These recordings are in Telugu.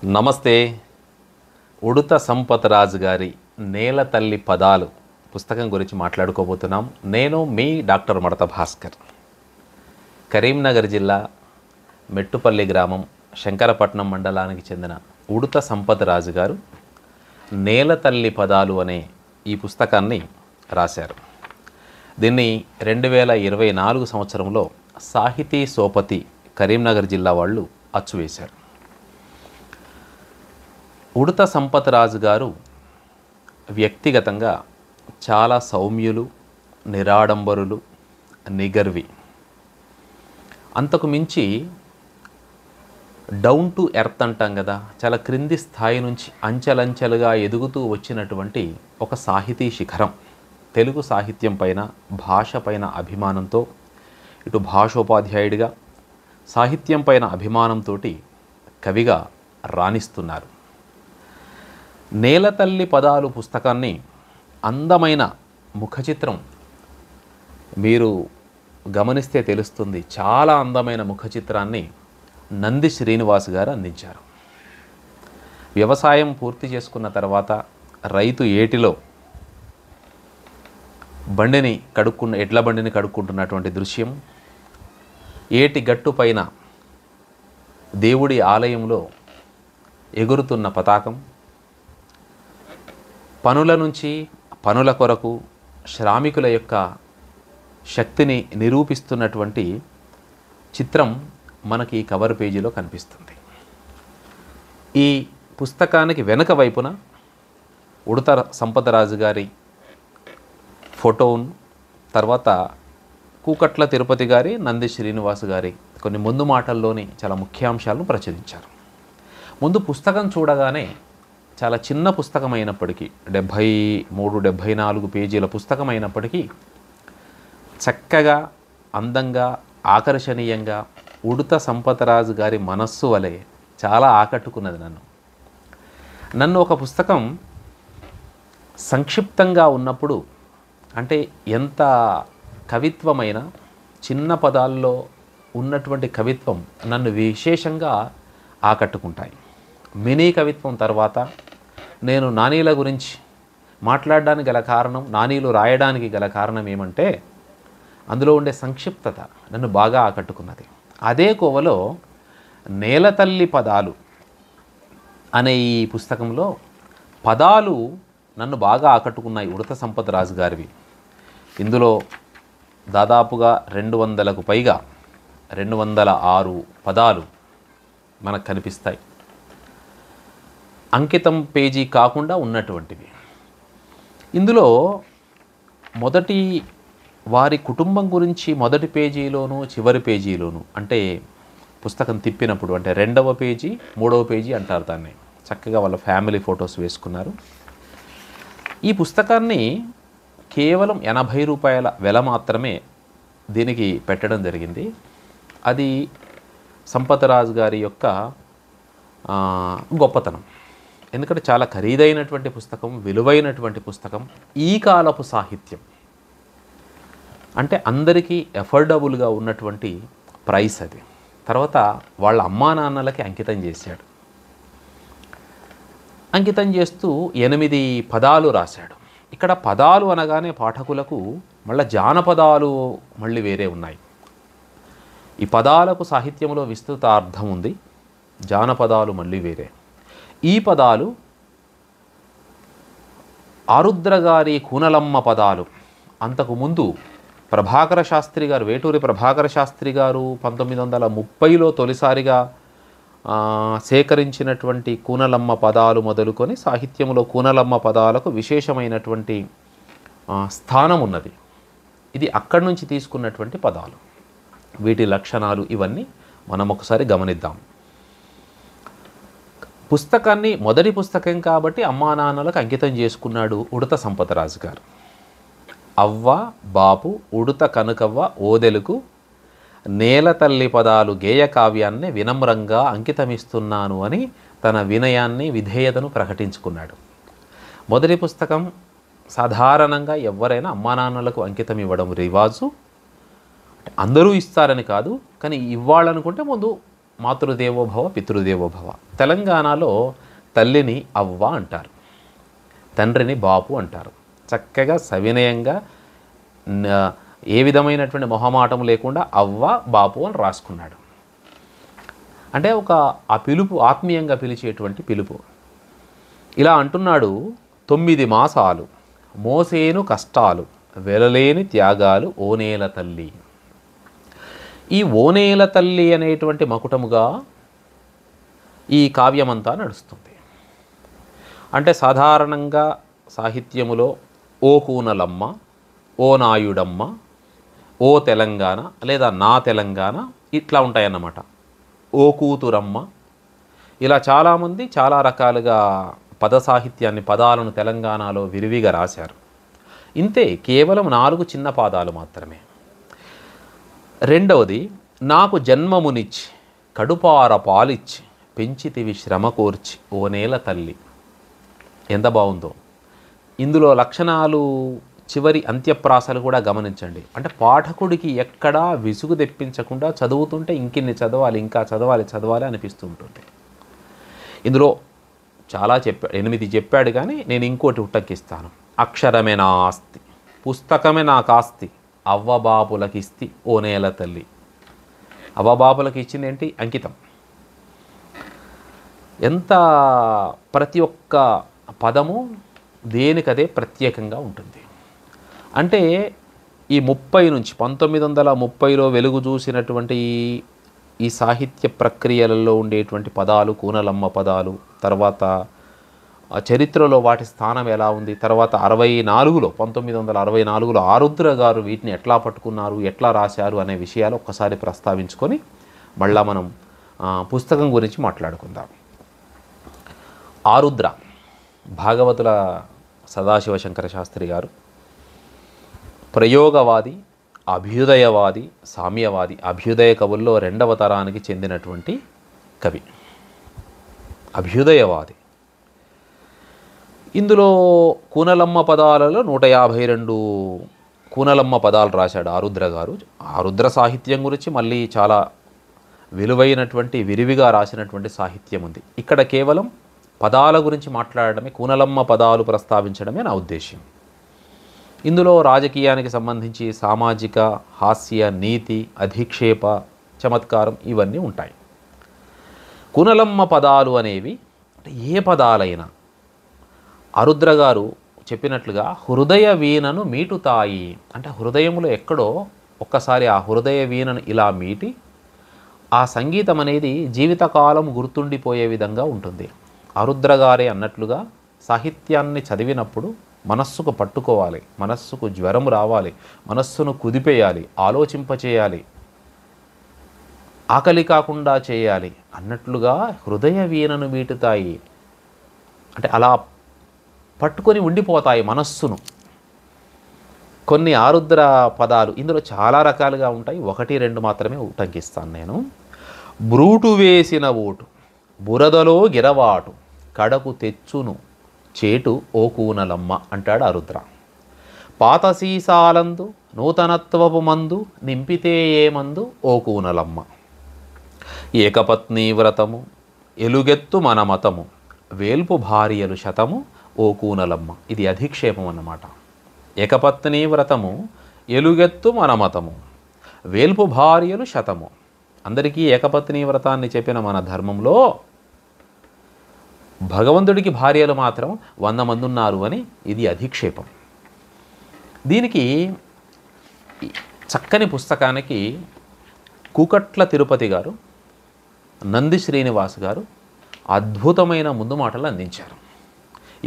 నమస్తే. ఉడుత సంపత్ రాజు గారి నేల తల్లి పదాలు పుస్తకం గురించి మాట్లాడుకోబోతున్నాం. నేను మీ డాక్టర్ మడత భాస్కర్. కరీంనగర్ జిల్లా మెట్టుపల్లి గ్రామం శంకరపట్నం మండలానికి చెందిన ఉడుత సంపత్ రాజు గారు నేల తల్లి పదాలు అనే ఈ పుస్తకాన్ని రాశారు. దీన్ని 2024 సంవత్సరంలో సాహితీ సోపతి కరీంనగర్ జిల్లా వాళ్ళు అచ్చువేశారు. ఉడుత సంపత్ రాజు గారు వ్యక్తిగతంగా చాలా సౌమ్యులు, నిరాడంబరులు, నిగర్వి. అంతకు మించి డౌన్ టు ఎర్త్ అంటాం కదా, చాలా క్రింది స్థాయి నుంచి అంచెలంచెలుగా ఎదుగుతూ వచ్చినటువంటి ఒక సాహితీ శిఖరం. తెలుగు సాహిత్యం పైన, భాష పైన అభిమానంతో, ఇటు భాషోపాధ్యాయుడిగా సాహిత్యం పైన అభిమానంతో కవిగా రాణిస్తున్నారు. నేలతల్లి పదాలు పుస్తకాన్ని అందమైన ముఖచిత్రం మీరు గమనిస్తే తెలుస్తుంది. చాలా అందమైన ముఖచిత్రాన్ని నంది శ్రీనివాస్ గారు అందించారు. వ్యవసాయం పూర్తి చేసుకున్న తర్వాత రైతు ఏటిలో ఎడ్ల బండిని కడుక్కుంటున్నటువంటి దృశ్యం, ఏటి గట్టు పైన దేవుడి ఆలయంలో ఎగురుతున్న పతాకం, పనుల నుంచి పనుల కొరకు శ్రామికుల యొక్క శక్తిని నిరూపిస్తున్నటువంటి చిత్రం మనకి ఈ కవర్ పేజీలో కనిపిస్తుంది. ఈ పుస్తకానికి వెనుక వైపున ఉడుత సంపత్ రాజు గారి ఫోటోను, తర్వాత కూకట్ల తిరుపతి గారి, నంది శ్రీనివాస్ గారి కొన్ని ముందు మాటల్లోని చాలా ముఖ్యాంశాలను ప్రచురించారు. ముందు పుస్తకం చూడగానే చాలా చిన్న పుస్తకం అయినప్పటికీ, 73-74 పేజీల పుస్తకం అయినప్పటికీ చక్కగా, అందంగా, ఆకర్షణీయంగా ఉడుత సంపత్ రాజు గారి మనస్సు వలె చాలా ఆకట్టుకున్నది నన్ను. ఒక పుస్తకం సంక్షిప్తంగా ఉన్నప్పుడు, అంటే ఎంత కవిత్వమైన చిన్న పదాల్లో ఉన్నటువంటి కవిత్వం నన్ను విశేషంగా ఆకట్టుకుంటాయి. మినీ కవిత్వం తర్వాత నేను నానీల గురించి మాట్లాడడానికి గల కారణం, నానీలు రాయడానికి గల కారణం ఏమంటే అందులో ఉండే సంక్షిప్తత నన్ను బాగా ఆకట్టుకున్నది. అదే కోవలో నేలతల్లి పదాలు అనే ఈ పుస్తకంలో పదాలు నన్ను బాగా ఆకట్టుకున్నాయి. ఉడుత సంపత్ రాజు గారివి. ఇందులో దాదాపుగా 200కు పైగా 206 పదాలు మనకు కనిపిస్తాయి. అంకితం పేజీ కాకుండా ఉన్నటువంటివి. ఇందులో మొదటి వారి కుటుంబం గురించి మొదటి పేజీలోను, చివరి పేజీలోను, అంటే పుస్తకం తిప్పినప్పుడు, అంటే 2వ పేజీ 3వ పేజీ అంటారు దాన్ని, చక్కగా వాళ్ళ ఫ్యామిలీ ఫొటోస్ వేసుకున్నారు. ఈ పుస్తకాన్ని కేవలం 80 రూపాయల వెల మాత్రమే దీనికి పెట్టడం జరిగింది. అది సంపత్ రాజు గారి యొక్క గొప్పతనం. ఎందుకంటే చాలా ఖరీదైనటువంటి పుస్తకం, విలువైనటువంటి పుస్తకం, ఈ కాలపు సాహిత్యం, అంటే అందరికీ ఎఫోర్డబుల్గా ఉన్నటువంటి ప్రైస్ అది. తర్వాత వాళ్ళ అమ్మా నాన్నలకి అంకితం చేశాడు. అంకితం చేస్తూ 8 పదాలు రాశాడు. ఇక్కడ పదాలు అనగానే పాఠకులకు మళ్ళీ జానపదాలు మళ్ళీ వేరే ఉన్నాయి. ఈ పదాలకు సాహిత్యంలో విస్తృత అర్థం ఉంది, జానపదాలు మళ్ళీ వేరే. ఈ పదాలు ఆరుద్ర గారి కూనలమ్మ పదాలు. అంతకుముందు ప్రభాకర శాస్త్రి గారు, వేటూరి ప్రభాకర శాస్త్రి గారు 1930లో తొలిసారిగా సేకరించినటువంటి కూనలమ్మ పదాలు మొదలుకొని సాహిత్యంలో కూనలమ్మ పదాలకు విశేషమైనటువంటి స్థానం ఉన్నది. ఇది అక్కడి నుంచి తీసుకున్నటువంటి పదాలు. వీటి లక్షణాలు ఇవన్నీ మనం ఒకసారి గమనిద్దాం. పుస్తకాన్ని మొదటి పుస్తకం కాబట్టి అమ్మా నాన్నలకు అంకితం చేసుకున్నాడు ఉడుత సంపత్ రాజు గారు. అవ్వ బాపు ఉడుత కనుకవ్వ ఓదెలుకు నేల తల్లి పదాలు గేయ కావ్యాన్ని వినమ్రంగా అంకితమిస్తున్నాను అని తన వినయాన్ని, విధేయతను ప్రకటించుకున్నాడు. మొదటి పుస్తకం సాధారణంగా ఎవరైనా అమ్మా నాన్నలకు అంకితం ఇవ్వడం రివాజు. అందరూ ఇస్తారని కాదు, కానీ ఇవ్వాలనుకుంటే ముందు మాతృదేవోభవ పితృదేవోభవ. తెలంగాణలో తల్లిని అవ్వ అంటారు, తండ్రిని బాపు అంటారు. చక్కగా సవినయంగా ఏ విధమైనటువంటి మొహమాటం లేకుండా అవ్వ బాపు అని రాసుకున్నాడు. అంటే ఆ పిలుపు ఆత్మీయంగా పిలిచేటువంటి పిలుపు. ఇలా అంటున్నాడు, 9 మాసాలు మోసేను కష్టాలు వెలలేని త్యాగాలు ఓనేల తల్లి. ఈ ఓనేల తల్లి అనేటువంటి మకుటముగా ఈ కావ్యమంతా నడుస్తుంది. అంటే సాధారణంగా సాహిత్యములో ఓ కూనలమ్మ, ఓ నాయుడమ్మ, ఓ తెలంగాణ లేదా నా తెలంగాణ ఇట్లా ఉంటాయన్నమాట. ఓ కూతురమ్మ, ఇలా చాలామంది చాలా రకాలుగా పద సాహిత్యాన్ని, పదాలను తెలంగాణలో విరివిగా రాశారు. ఇంతే, కేవలం 4 చిన్న పాదాలు మాత్రమే. రెండవది, నాకు జన్మమునిచ్చి కడుపార పాలిచ్చి పెంచితివి శ్రమ కోర్చి ఓ నేల తల్లి. ఎంత బాగుందో! ఇందులో లక్షణాలు, చివరి అంత్యప్రాసలు కూడా గమనించండి. అంటే పాఠకుడికి ఎక్కడా విసుగు తెప్పించకుండా చదువుతుంటే ఇంకిన్ని చదవాలి, ఇంకా చదవాలి అనిపిస్తూ ఉంటుంది. ఇందులో చాలా 8 చెప్పాడు, కానీ నేను ఇంకోటి ఉట్టకిస్తాను. అక్షరమే నా ఆస్తి, పుస్తకమే నాకు ఆస్తి, అవ్వబాపులకిస్తి ఓ నేల తల్లి. అవ్వబాపులకి ఇచ్చింది ఏంటి? అంకితం. ఎంత ప్రతి ఒక్క పదము దేనికదే ప్రత్యేకంగా ఉంటుంది. అంటే ఈ 30 నుంచి 1930లో వెలుగు చూసినటువంటి ఈ సాహిత్య ప్రక్రియలలో ఉండేటువంటి పదాలు, కూనలమ్మ పదాలు, తర్వాత చరిత్రలో వాటి స్థానం ఎలా ఉంది, తర్వాత 1964లో ఆరుద్ర గారు వీటిని ఎట్లా పట్టుకున్నారు, ఎట్లా రాశారు అనే విషయాలు ఒక్కసారి ప్రస్తావించుకొని మళ్ళా మనం పుస్తకం గురించి మాట్లాడుకుందాం. ఆరుద్ర భాగవతుల సదాశివ శంకర శాస్త్రి గారు ప్రయోగవాది, అభ్యుదయవాది, సామ్యవాది, అభ్యుదయ కవుల్లో 2వ తరానికి చెందినటువంటి కవి, అభ్యుదయవాది. ఇందులో కూనలమ్మ పదాలలో 152 కూనలమ్మ పదాలు రాశాడు ఆరుద్ర గారు. ఆరుద్ర సాహిత్యం గురించి మళ్ళీ చాలా విలువైనటువంటి, విరివిగా రాసినటువంటి సాహిత్యం ఉంది. ఇక్కడ కేవలం పదాల గురించి మాట్లాడడమే, కూనలమ్మ పదాలు ప్రస్తావించడమే నా ఉద్దేశ్యం. ఇందులో రాజకీయానికి సంబంధించి సామాజిక, హాస్య, నీతి, అధిక్షేప, చమత్కారం ఇవన్నీ ఉంటాయి. కూనలమ్మ పదాలు అనేవి అంటే ఏ పదాలైనా ఆరుద్ర గారు చెప్పినట్లుగా హృదయ వీణను మీటుతాయి. అంటే హృదయంలో ఎక్కడో ఒక్కసారి ఆ హృదయ వీణను ఇలా మీటి ఆ సంగీతం అనేది జీవితకాలం గుర్తుండిపోయే విధంగా ఉంటుంది. ఆరుద్ర గారే అన్నట్లుగా సాహిత్యాన్ని చదివినప్పుడు మనస్సుకు పట్టుకోవాలి, మనస్సుకు జ్వరం రావాలి, మనస్సును కుదిపేయాలి, ఆలోచింపచేయాలి, ఆకలి కాకుండా చేయాలి అన్నట్లుగా హృదయ వీణను మీటుతాయి. అంటే అలా పట్టుకొని ఉండిపోతాయి మనస్సును. కొన్ని ఆరుద్ర పదాలు ఇందులో చాలా రకాలుగా ఉంటాయి, 1-2 మాత్రమే ఉటంకిస్తాను నేను. బ్రూటు వేసిన ఓటు, బురదలో గిరవాటు, కడకు తెచ్చును చేటు ఓ కూనలమ్మ అంటాడు ఆరుద్ర. పాత సీసాలందు నూతనత్వపు మందు నింపితే ఏ మందు ఓ కూనలమ్మ. ఏకపత్ని వ్రతము ఎలుగెత్తు మన మతము, వేల్పు భార్యలు శతము ఓ కూనలమ్మ. ఇది అధిక్షేపం అన్నమాట. ఏకపత్ని వ్రతము ఎలుగెత్తు మన మతము, వేల్పు భార్యలు శతము. అందరికీ ఏకపత్ని వ్రతాన్ని చెప్పిన మన ధర్మంలో భగవంతుడికి భార్యలు మాత్రం 100 మంది ఉన్నారు అని ఇది అధిక్షేపం. దీనికి చక్కని పుస్తకానికి కూకట్ల తిరుపతి గారు, నంది శ్రీనివాస్ గారు అద్భుతమైన ముందు మాటలు అందించారు.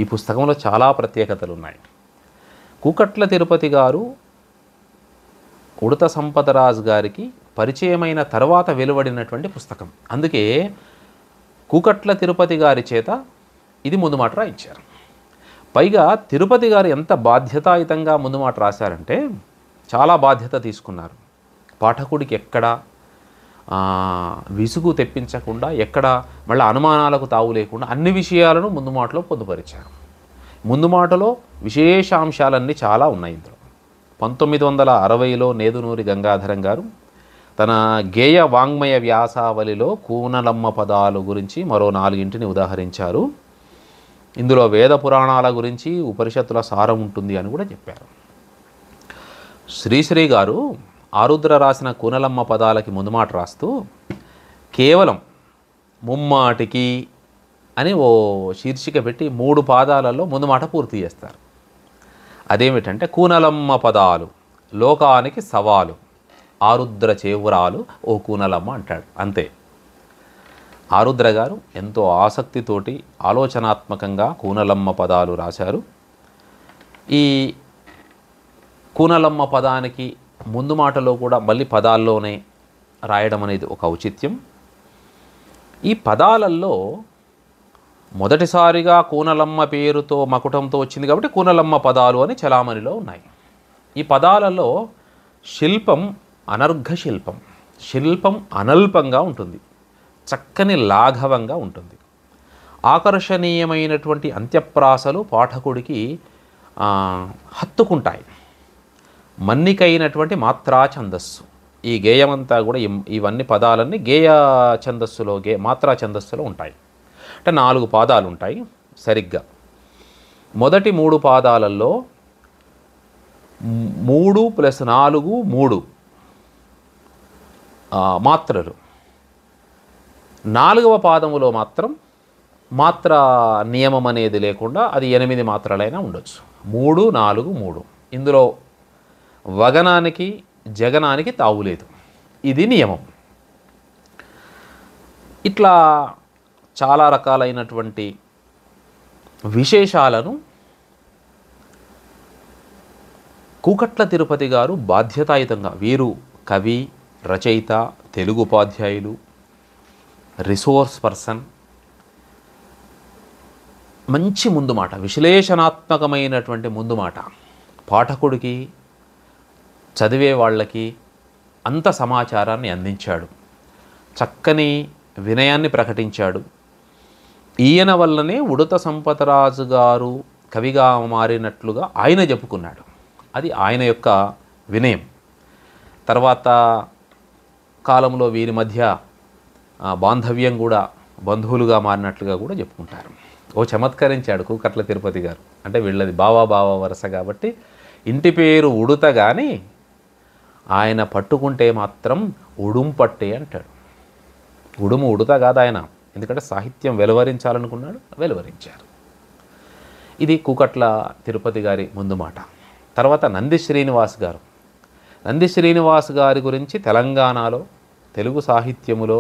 ఈ పుస్తకంలో చాలా ప్రత్యేకతలు ఉన్నాయి. కూకట్ల తిరుపతి గారు ఉడత సంపదరాజు గారికి పరిచయమైన తర్వాత వెలువడినటువంటి పుస్తకం. అందుకే కూకట్ల తిరుపతి గారి చేత ఇది ముందు మాట రాయించారు. పైగా తిరుపతి గారు ఎంత బాధ్యతాయుతంగా ముందు మాట రాశారంటే చాలా బాధ్యత తీసుకున్నారు. పాఠకుడికి ఎక్కడ విసుగు తెప్పించకుండా, ఎక్కడ మళ్ళీ అనుమానాలకు తావు లేకుండా అన్ని విషయాలను ముందు మాటలో పొందుపరిచారు. ముందు మాటలో విశేషాంశాలన్నీ చాలా ఉన్నాయి. ఇందులో 1960లో నేదునూరి గంగాధరం గారు తన గేయ వాంగ్మయ వ్యాసావళిలో కూనలమ్మ పదాలు గురించి మరో 4 ఉదాహరించారు. ఇందులో వేద పురాణాల గురించి ఉపనిషత్తుల సారం ఉంటుంది అని కూడా చెప్పారు. శ్రీశ్రీ గారు ఆరుద్ర రాసిన కూనలమ్మ పదాలకి ముందు మాట రాస్తూ కేవలం ముమ్మాటికి అని ఓ శీర్షిక పెట్టి 3 పాదాలలో ముందు మాట పూర్తి చేస్తారు. అదేమిటంటే కూనలమ్మ పదాలు లోకానికి సవాలు, ఆరుద్ర చేవురాలు ఓ కూనలమ్మ అంటాడు. అంతే. ఆరుద్ర గారు ఎంతో ఆసక్తితోటి ఆలోచనాత్మకంగా కూనలమ్మ పదాలు రాశారు. ఈ కూనలమ్మ పదానికి ముందు మాటలో కూడా మళ్ళీ పదాల్లోనే రాయడం అనేది ఒక ఔచిత్యం. ఈ పదాలలో మొదటిసారిగా కూనలమ్మ పేరుతో మకుటంతో వచ్చింది కాబట్టి కూనలమ్మ పదాలు అని చలామణిలో ఉన్నాయి. ఈ పదాలలో శిల్పం అనర్ఘ శిల్పం, శిల్పం అనల్పంగా ఉంటుంది, చక్కని లాఘవంగా ఉంటుంది. ఆకర్షణీయమైనటువంటి అంత్యప్రాసలు పాఠకుడికి హత్తుకుంటాయి. మన్నికైనటువంటి మాత్రా ఛందస్సు, ఈ గేయమంతా కూడా ఇవన్నీ పదాలన్నీ గేయ ఛందస్సులో మాత్రా ఛందస్సులో ఉంటాయి. అంటే 4 పాదాలు ఉంటాయి సరిగ్గా. మొదటి 3 పాదాలలో 3 + 4 3 మాత్రలు. 4వ పాదములో మాత్రం మాత్ర నియమం అనేది లేకుండా అది 8 మాత్రలైనా ఉండొచ్చు. 3 4 3. ఇందులో వగనానికి జగనానికి తావులేదు, ఇది నియమం. ఇట్లా చాలా రకాలైనటువంటి విశేషాలను కూకట్ల తిరుపతి గారు బాధ్యతాయుతంగా, వీరు కవి, రచయిత, తెలుగు ఉపాధ్యాయులు, రిసోర్స్ పర్సన్, మంచి ముందు మాట, విశ్లేషణాత్మకమైనటువంటి ముందు మాట, పాఠకుడికి చదివే వాళ్ళకి అంత సమాచారాన్ని అందించాడు. చక్కని వినయాన్ని ప్రకటించాడు. ఈయన వల్లనే ఉడుత సంపతరాజు గారు కవిగా మారినట్లుగా ఆయన చెప్పుకున్నాడు. అది ఆయన యొక్క వినయం. తర్వాత కాలంలో వీరి మధ్య బాంధవ్యం కూడా బంధువులుగా మారినట్లుగా కూడా చెప్పుకుంటారు. ఓ చమత్కరించాడు కూకట్ల తిరుపతి గారు. అంటే వీళ్ళది బావ వరస కాబట్టి ఇంటి పేరు ఉడుత కానీ ఆయన పట్టుకుంటే మాత్రం ఉడుంపట్టే అంటాడు. ఉడుము ఉడుత కాదు ఆయన, ఎందుకంటే సాహిత్యం వెలువరించాలనుకున్నాడు, వెలువరించారు. ఇది కూకట్ల తిరుపతి గారి ముందు మాట. తర్వాత నంది శ్రీనివాస్ గారు. నంది శ్రీనివాస్ గారి గురించి తెలంగాణలో తెలుగు సాహిత్యములో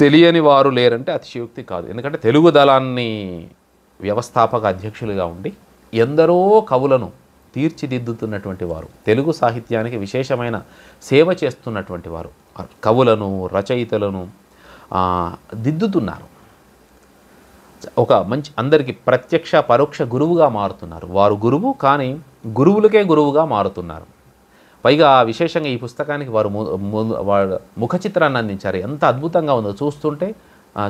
తెలియని వారు లేరంటే అతిశయోక్తి కాదు. ఎందుకంటే తెలుగు దళాన్ని వ్యవస్థాపక అధ్యక్షులుగా ఉండి ఎందరో కవులను తీర్చిదిద్దుతున్నటువంటి వారు, తెలుగు సాహిత్యానికి విశేషమైన సేవ చేస్తున్నటువంటి వారు, కవులను రచయితలను దిద్దుతున్నారు. ఒక మంచి అందరికీ ప్రత్యక్ష పరోక్ష గురువుగా మారుతున్నారు. వారు గురువు కానీ గురువులకే గురువుగా మారుతున్నారు. పైగా విశేషంగా ఈ పుస్తకానికి వారు ముఖ చిత్రాన్ని అందించారు. ఎంత అద్భుతంగా ఉందో చూస్తుంటే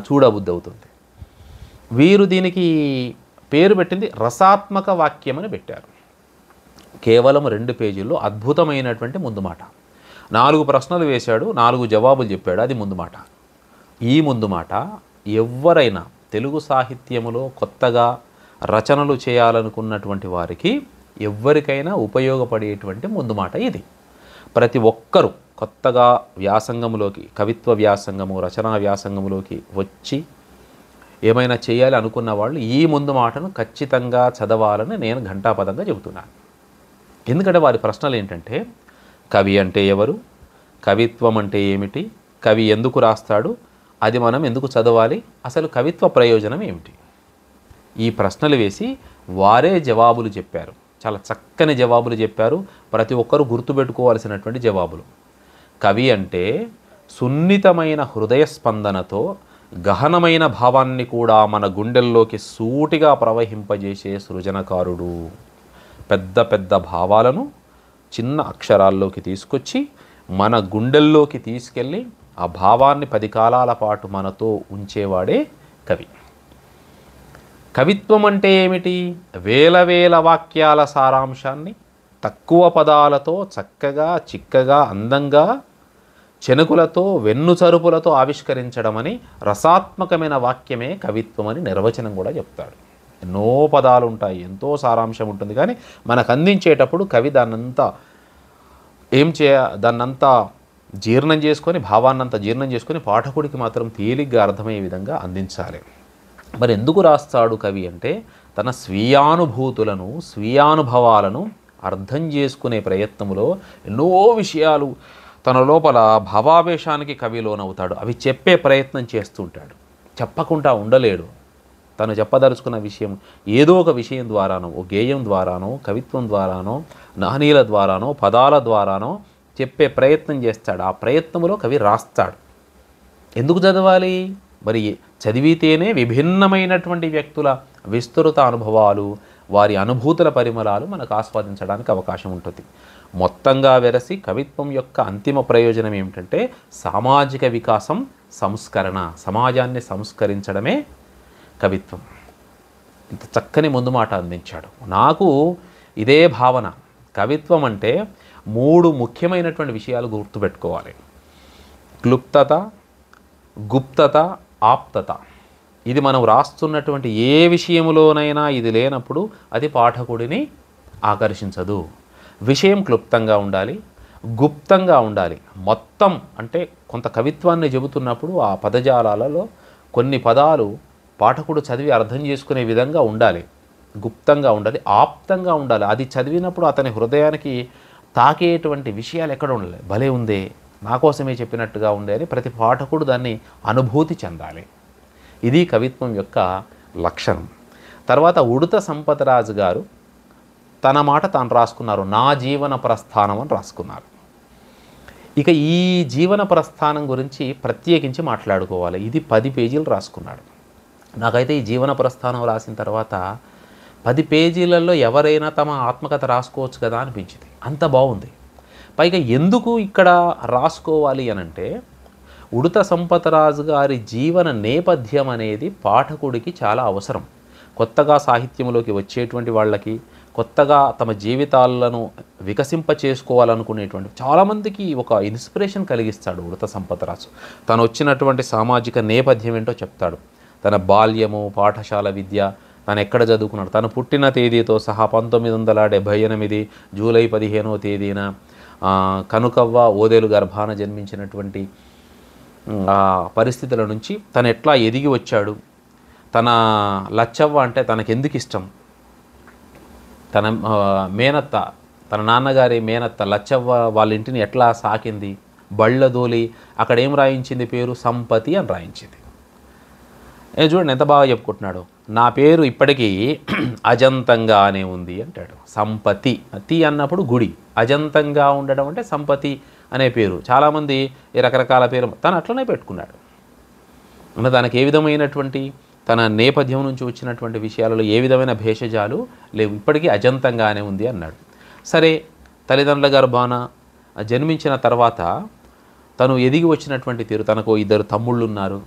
చూడబుద్ధి అవుతుంది. వీరు దీనికి పేరు పెట్టింది రసాత్మక వాక్యం అని పెట్టారు. కేవలం 2 పేజీల్లో అద్భుతమైనటువంటి ముందు మాట. 4 ప్రశ్నలు వేశాడు, 4 జవాబులు చెప్పాడు. అది ముందు మాట. ఈ ముందు మాట ఎవరైనా తెలుగు సాహిత్యములో కొత్తగా రచనలు చేయాలనుకున్నటువంటి వారికి ఎవరికైనా ఉపయోగపడేటువంటి ముందు మాట ఇది. ప్రతి ఒక్కరూ కొత్తగా వ్యాసంగంలోకి, కవిత్వ వ్యాసంగము, రచనా వ్యాసంగంలోకి వచ్చి ఏమైనా చేయాలి అనుకున్న వాళ్ళు ఈ ముందు మాటను ఖచ్చితంగా చదవాలని నేను ఘంటాపదంగా చెబుతున్నాను. ఎందుకంటే వారి ప్రశ్నలు ఏంటంటే, కవి అంటే ఎవరు, కవిత్వం అంటే ఏమిటి, కవి ఎందుకు రాస్తాడు, అది మనం ఎందుకు చదవాలి, అసలు కవిత్వ ప్రయోజనం ఏమిటి, ఈ ప్రశ్నలు వేసి వారే జవాబులు చెప్పారు. చాలా చక్కని జవాబులు చెప్పారు. ప్రతి ఒక్కరూ గుర్తుపెట్టుకోవాల్సినటువంటి జవాబులు. కవి అంటే సున్నితమైన హృదయ స్పందనతో గహనమైన భావాన్ని కూడా మన గుండెల్లోకి సూటిగా ప్రవహింపజేసే సృజనకారుడు. పెద్ద పెద్ద భావాలను చిన్న అక్షరాల్లోకి తీసుకొచ్చి మన గుండెల్లోకి తీసుకెళ్ళి ఆ భావాన్ని 10 కాలాల పాటు మనతో ఉంచేవాడే కవి. కవిత్వం అంటే ఏమిటి? వేల వేల వాక్యాల సారాంశాన్ని తక్కువ పదాలతో చక్కగా చిక్కగా అందంగా చెనుకులతో వెన్నుచరుపులతో ఆవిష్కరించడమని రసాత్మకమైన వాక్యమే కవిత్వం అని నిర్వచనం కూడా చెప్తాడు. ఎన్నో పదాలు ఉంటాయి, ఎంతో సారాంశం ఉంటుంది, కానీ మనకు అందించేటప్పుడు కవి దాన్నంతా దాన్నంతా జీర్ణం చేసుకొని, భావాన్నంతా జీర్ణం చేసుకొని పాఠకుడికి మాత్రం తేలిగ్గా అర్థమయ్యే విధంగా అందించాలి. మరి ఎందుకు రాస్తాడు కవి అంటే, తన స్వీయానుభూతులను, స్వీయానుభవాలను అర్థం చేసుకునే ప్రయత్నంలో ఎన్నో విషయాలు తన లోపల భావావేశానికి కవి లోనవుతాడు. అవి చెప్పే ప్రయత్నం చేస్తుంటాడు, చెప్పకుండా ఉండలేడు. తను చెప్పదలుచుకున్న విషయం ఏదో ఒక విషయం ద్వారానో, ఓ గేయం ద్వారానో, కవిత్వం ద్వారానో, నానీల ద్వారానో, పదాల ద్వారానో చెప్పే ప్రయత్నం చేస్తాడు. ఆ ప్రయత్నంలో కవి రాస్తాడు. ఎందుకు చదవాలి? మరి చదివితేనే విభిన్నమైనటువంటి వ్యక్తుల విస్తృత అనుభవాలు, వారి అనుభూతుల పరిమళాలు మనకు ఆస్వాదించడానికి అవకాశం ఉంటుంది. మొత్తంగా వెరసి కవిత్వం యొక్క అంతిమ ప్రయోజనం ఏమిటంటే సామాజిక వికాసం, సంస్కరణ, సమాజాన్ని సంస్కరించడమే కవిత్వం. ఇంత చక్కని ముందు మాట అందించాడు. నాకు ఇదే భావన. కవిత్వం అంటే 3 ముఖ్యమైనటువంటి విషయాలు గుర్తుపెట్టుకోవాలి: క్లుప్తత, గుప్తత, ఆప్తత. ఇది మనం రాస్తున్నటువంటి ఏ విషయంలోనైనా ఇది లేనప్పుడు అది పాఠకుడిని ఆకర్షించదు. విషయం క్లుప్తంగా ఉండాలి, గుప్తంగా ఉండాలి. మొత్తం అంటే కొంత కవిత్వాన్ని చెబుతున్నప్పుడు ఆ పదజాలాలలో కొన్ని పదాలు పాఠకుడు చదివి అర్థం చేసుకునే విధంగా ఉండాలి, గుప్తంగా ఉండాలి, ఆప్తంగా ఉండాలి. అది చదివినప్పుడు అతని హృదయానికి తాకేటువంటి విషయాలు ఎక్కడ ఉండాలి, భలే ఉందే, నా కోసమే చెప్పినట్టుగా ఉండే అని ప్రతి పాఠకుడు దాన్ని అనుభూతి చెందాలి. ఇది కవిత్వం యొక్క లక్షణం. తర్వాత ఉడుత సంపతరాజు గారు తన మాట తాను రాసుకున్నారు. నా జీవన ప్రస్థానం అని రాసుకున్నారు. ఇక ఈ జీవన ప్రస్థానం గురించి ప్రత్యేకించి మాట్లాడుకోవాలి. ఇది 10 పేజీలు రాసుకున్నాడు. నాకైతే ఈ జీవన ప్రస్థానం రాసిన తర్వాత 10 పేజీలలో ఎవరైనా తమ ఆత్మకథ రాసుకోవచ్చు కదా అనిపించింది. అంత బాగుంది. పైగా ఎందుకు ఇక్కడ రాసుకోవాలి అనంటే, ఉడుత సంపతరాజు గారి జీవన నేపథ్యం అనేది పాఠకుడికి చాలా అవసరం. కొత్తగా సాహిత్యంలోకి వచ్చేటువంటి వాళ్ళకి, కొత్తగా తమ జీవితాలను వికసింప చేసుకోవాలనుకునేటువంటి చాలామందికి ఒక ఇన్స్పిరేషన్ కలిగిస్తాడు ఉడుత సంపతరాజు. తను వచ్చినటువంటి సామాజిక నేపథ్యం ఏంటో చెప్తాడు. తన బాల్యము, పాఠశాల విద్య, తను ఎక్కడ చదువుకున్నాడు, తను పుట్టిన తేదీతో సహా 1978 జూలై 15వ తేదీన కనుకవ్వ ఓదేలు గర్భాన జన్మించినటువంటి పరిస్థితుల నుంచి తను ఎట్లా ఎదిగి వచ్చాడు, తన లచ్చవ్వ అంటే తనకెందుకు ఇష్టం, తన మేనత్త, తన నాన్నగారి మేనత్త లచ్చవ్వ వాళ్ళ ఇంటిని ఎట్లా సాకింది, బళ్ళదోలి అక్కడ ఏం రాయించింది, పేరు సంపతి అని రాయించింది. చూడండి ఎంత బాగా చెప్పుకుంటున్నాడు. నా పేరు ఇప్పటికీ అజంతంగానే ఉంది అంటాడు. సంపతి, తి అన్నప్పుడు గుడి, అజంతంగా ఉండడం అంటే సంపతి అనే పేరు. చాలామంది ఈ రకరకాల పేరు తను అట్లనే పెట్టుకున్నాడు. అంటే తనకు ఏ విధమైనటువంటి తన నేపథ్యం నుంచి వచ్చినటువంటి విషయాలలో ఏ విధమైన భేషజాలు లేవు, ఇప్పటికీ అజంతంగానే ఉంది అన్నాడు. సరే, తల్లిదండ్రుల గర్భాన జన్మించిన తర్వాత తను ఎదిగి వచ్చినటువంటి తీరు, తనకు 2 తమ్ముళ్ళు ఉన్నారు.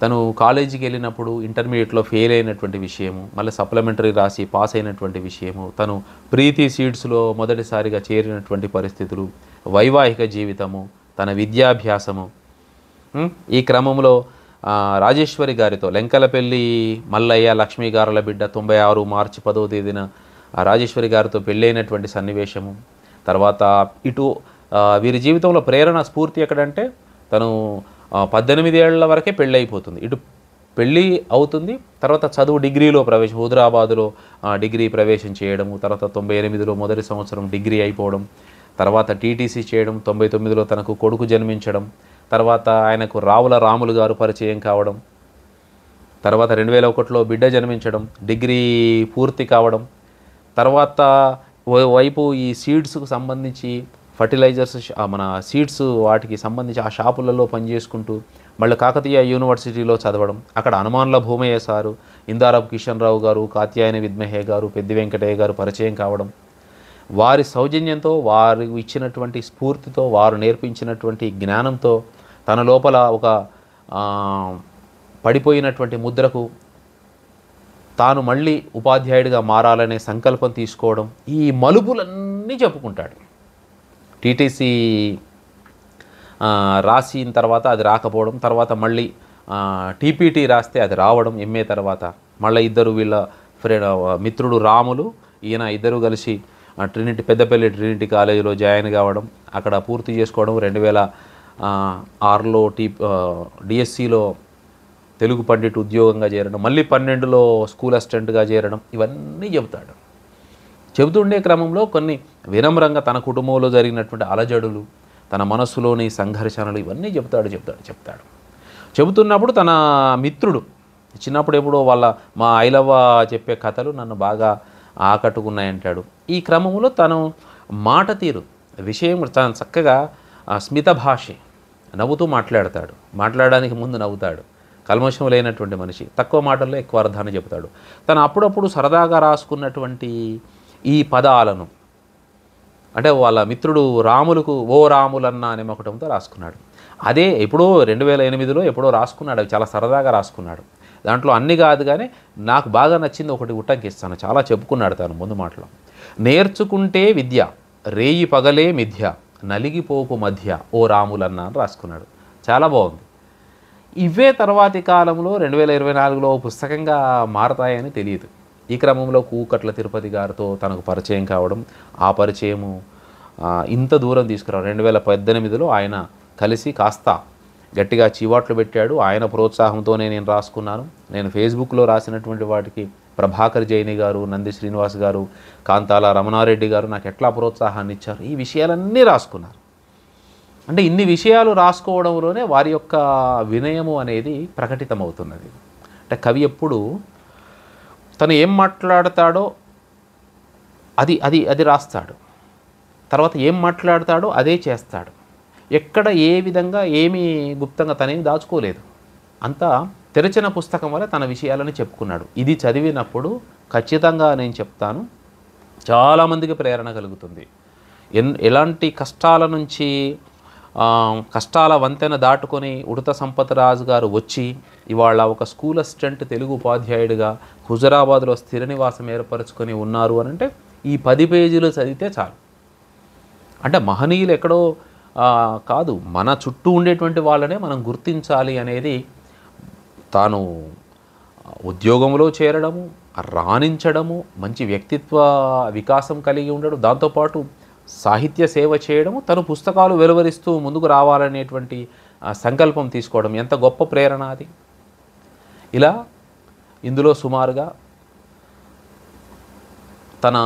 తను కాలేజీకి వెళ్ళినప్పుడు ఇంటర్మీడియట్లో ఫెయిల్ అయినటువంటి విషయము, మళ్ళీ సప్లిమెంటరీ రాసి పాస్ అయినటువంటి విషయము, తను ప్రీతి సీడ్స్లో మొదటిసారిగా చేరినటువంటి పరిస్థితులు, వైవాహిక జీవితము, తన విద్యాభ్యాసము. ఈ క్రమంలో రాజేశ్వరి గారితో లెంకలపల్లి మల్లయ్య లక్ష్మీ గారుల బిడ్డ 96 మార్చి 10వ తేదీన రాజేశ్వరి గారితో పెళ్ళైనటువంటి సన్నివేశము. తర్వాత ఇటు వీరి జీవితంలో ప్రేరణ స్ఫూర్తి ఎక్కడంటే, తను 18 ఏళ్ల వరకే పెళ్ళి అయిపోతుంది. ఇటు పెళ్ళి అవుతుంది, తర్వాత చదువు డిగ్రీలో ప్రవేశం, హైదరాబాదులో డిగ్రీ ప్రవేశం చేయడము, తర్వాత 98లో మొదటి సంవత్సరం డిగ్రీ అయిపోవడం, తర్వాత టీటీసీ చేయడం, 99లో తనకు కొడుకు జన్మించడం, తర్వాత ఆయనకు రావుల రాములు గారు పరిచయం కావడం, తర్వాత 2001లో బిడ్డ జన్మించడం, డిగ్రీ పూర్తి కావడం, తర్వాత వైపు ఈ సీడ్స్కు సంబంధించి ఫర్టిలైజర్స్, మన సీడ్స్ వాటికి సంబంధించి ఆ షాపులలో పనిచేసుకుంటూ మళ్ళీ కాకతీయ యూనివర్సిటీలో చదవడం, అక్కడ హనుమాన్ల భూమయ్య సారు, ఇందారపు కిషన్ రావు గారు, కాత్యాయని విద్మహే గారు, పెద్ది వెంకటయ్య గారు పరిచయం కావడం, వారి సౌజన్యంతో, వారు ఇచ్చినటువంటి స్ఫూర్తితో, వారు నేర్పించినటువంటి జ్ఞానంతో తన లోపల ఒక పడిపోయినటువంటి ముద్రకు తాను మళ్ళీ ఉపాధ్యాయుడిగా మారాలనే సంకల్పం తీసుకోవడం, ఈ మలుపులన్నీ చెప్పుకుంటాడు. టీటీసీ రాసిన తర్వాత అది రాకపోవడం, తర్వాత మళ్ళీ టీపీటీ రాస్తే అది రావడం ఎంఏ తర్వాత, మళ్ళీ ఇద్దరు వీళ్ళ మిత్రుడు రాములు ఈయన ఇద్దరు కలిసి ట్రినిటీ పెద్దపల్లి ట్రినిటీ కాలేజీలో జాయిన్ కావడం, అక్కడ పూర్తి చేసుకోవడం, 2006లో డిఎస్సిలో తెలుగు పండిట్ ఉద్యోగంగా చేరడం, మళ్ళీ 12లో స్కూల్ అసిస్టెంట్గా చేరడం, ఇవన్నీ చెబుతాడు. చెబుతుండే క్రమంలో కొన్ని వినమ్రంగా తన కుటుంబంలో జరిగినటువంటి అలజడులు, తన మనస్సులోని సంఘర్షణలు ఇవన్నీ చెప్తాడు. చెబుతున్నప్పుడు తన మిత్రుడు చిన్నప్పుడు ఎప్పుడో మా ఐలవ్వ చెప్పే కథలు నన్ను బాగా ఆకట్టుకున్నాయంటాడు. ఈ క్రమంలో తను మాట తీరు విషయం తను చక్కగా స్మిత భాషే, నవ్వుతూ మాట్లాడతాడు. మాట్లాడడానికి ముందు నవ్వుతాడు. కల్మషం లేనటువంటి మనిషి, తక్కువ మాటల్లో ఎక్కువ అర్థాన్ని చెబుతాడు. తను అప్పుడప్పుడు సరదాగా రాసుకున్నటువంటి ఈ పదాలను, అంటే వాళ్ళ మిత్రుడు రాములకు ఓ రాములన్న అనే ఒకటంతో రాసుకున్నాడు. అదే ఎప్పుడో 2008లో ఎప్పుడో రాసుకున్నాడు. అవి చాలా సరదాగా రాసుకున్నాడు. దాంట్లో అన్ని కాదు కానీ నాకు బాగా నచ్చింది ఒకటి ఉట్టంకిస్తాను. చాలా చెప్పుకున్నాడు తను ముందు మాటలో. నేర్చుకుంటే విద్య, రేయి పగలే మిథ్య, నలిగిపోకు మధ్య ఓ రాములన్న అని రాసుకున్నాడు. చాలా బాగుంది. ఇవే తర్వాతి కాలంలో 2024లో పుస్తకంగా మారతాయని తెలియదు. ఈ క్రమంలో కూకట్ల తిరుపతి గారితో తనకు పరిచయం కావడం, ఆ పరిచయము ఇంత దూరం తీసుకురావడం. 2018లో ఆయన కలిసి కాస్త గట్టిగా చీవాట్లు పెట్టాడు. ఆయన ప్రోత్సాహంతోనే నేను రాసుకున్నాను. నేను ఫేస్బుక్లో రాసినటువంటి వాటికి ప్రభాకర్ జైని గారు, నంది శ్రీనివాస్ గారు, కాంతాల రమణారెడ్డి గారు నాకు ఎట్లా ప్రోత్సాహాన్ని ఇచ్చారు, ఈ విషయాలన్నీ రాసుకున్నారు. అంటే ఇన్ని విషయాలు రాసుకోవడంలోనే వారి యొక్క వినయము అనేది ప్రకటితమవుతున్నది. అంటే కవి ఎప్పుడు తను ఏం మాట్లాడతాడో అది అది అది రాస్తాడు. తర్వాత ఏం మాట్లాడతాడో అదే చేస్తాడు. ఎక్కడ ఏ విధంగా ఏమీ గుప్తంగా తనేమి దాచుకోలేదు. అంతా తెరచిన పుస్తకం వల్ల తన విషయాలని చెప్పుకున్నాడు. ఇది చదివినప్పుడు ఖచ్చితంగా నేను చెప్తాను, చాలామందికి ప్రేరణ కలుగుతుంది. ఎలాంటి కష్టాల నుంచి కష్టాల వంతెన దాటుకొని ఉడత సంపతరాజు గారు వచ్చి ఇవాళ ఒక స్కూల్ అసిస్టెంట్ తెలుగు ఉపాధ్యాయుడిగా హుజరాబాద్లో స్థిర నివాసం ఏర్పరచుకొని ఉన్నారు అని అంటే ఈ 10 పేజీలు చదివితే చాలు. అంటే మహనీయులు ఎక్కడో కాదు, మన చుట్టూ ఉండేటువంటి వాళ్ళనే మనం గుర్తించాలి అనేది, తాను ఉద్యోగంలో చేరడము, రాణించడము, మంచి వ్యక్తిత్వ వికాసం కలిగి ఉండడం, దాంతోపాటు సాహిత్య సేవ చేయడము, తను పుస్తకాలు వెలువరిస్తూ ముందుకు రావాలనేటువంటి సంకల్పం తీసుకోవడం ఎంత గొప్ప ప్రేరణ అది. ఇలా ఇందులో సుమారుగా తన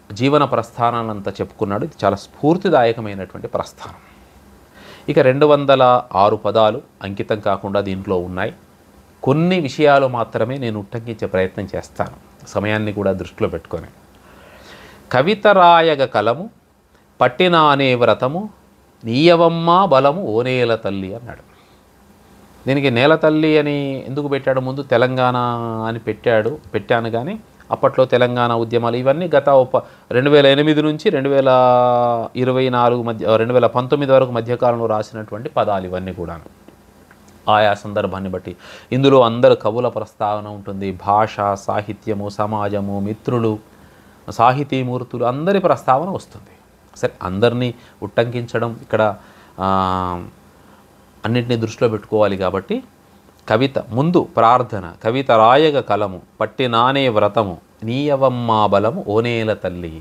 జీవన ప్రస్థానాన్నంతా చెప్పుకున్నాడు. ఇది చాలా స్ఫూర్తిదాయకమైనటువంటి ప్రస్థానం. ఇక 206 పదాలు అంకితం కాకుండా దీంట్లో ఉన్నాయి. కొన్ని విషయాలు మాత్రమే నేను ఉట్టంకించే ప్రయత్నం చేస్తాను, సమయాన్ని కూడా దృష్టిలో పెట్టుకొని. కవిత రాయగ కలము పట్టిన అనే వ్రతము నీయవమ్మ బలము ఓ నేల తల్లి అన్నాడు. దీనికి నేల తల్లి అని ఎందుకు పెట్టాడు? ముందు తెలంగాణ అని పెట్టాను కానీ అప్పట్లో తెలంగాణ ఉద్యమాలు ఇవన్నీ గత 2008 నుంచి 2024 మధ్య 2019 వరకు మధ్యకాలంలో రాసినటువంటి పదాలు ఇవన్నీ కూడా ఆయా సందర్భాన్ని బట్టి. ఇందులో అందరు కవుల ప్రస్తావన ఉంటుంది. భాష, సాహిత్యము, సమాజము, మిత్రులు, సాహితీమూర్తులు అందరి ప్రస్తావన వస్తుంది. సరే, అందరినీ ఉట్టంకించడం ఇక్కడ అన్నింటినీ దృష్టిలో పెట్టుకోవాలి కాబట్టి కవిత ముందు ప్రార్థన. కవిత రాయగ కలము పట్టినానే వ్రతము నీయవమ్మా బలము ఓనేల తల్లి.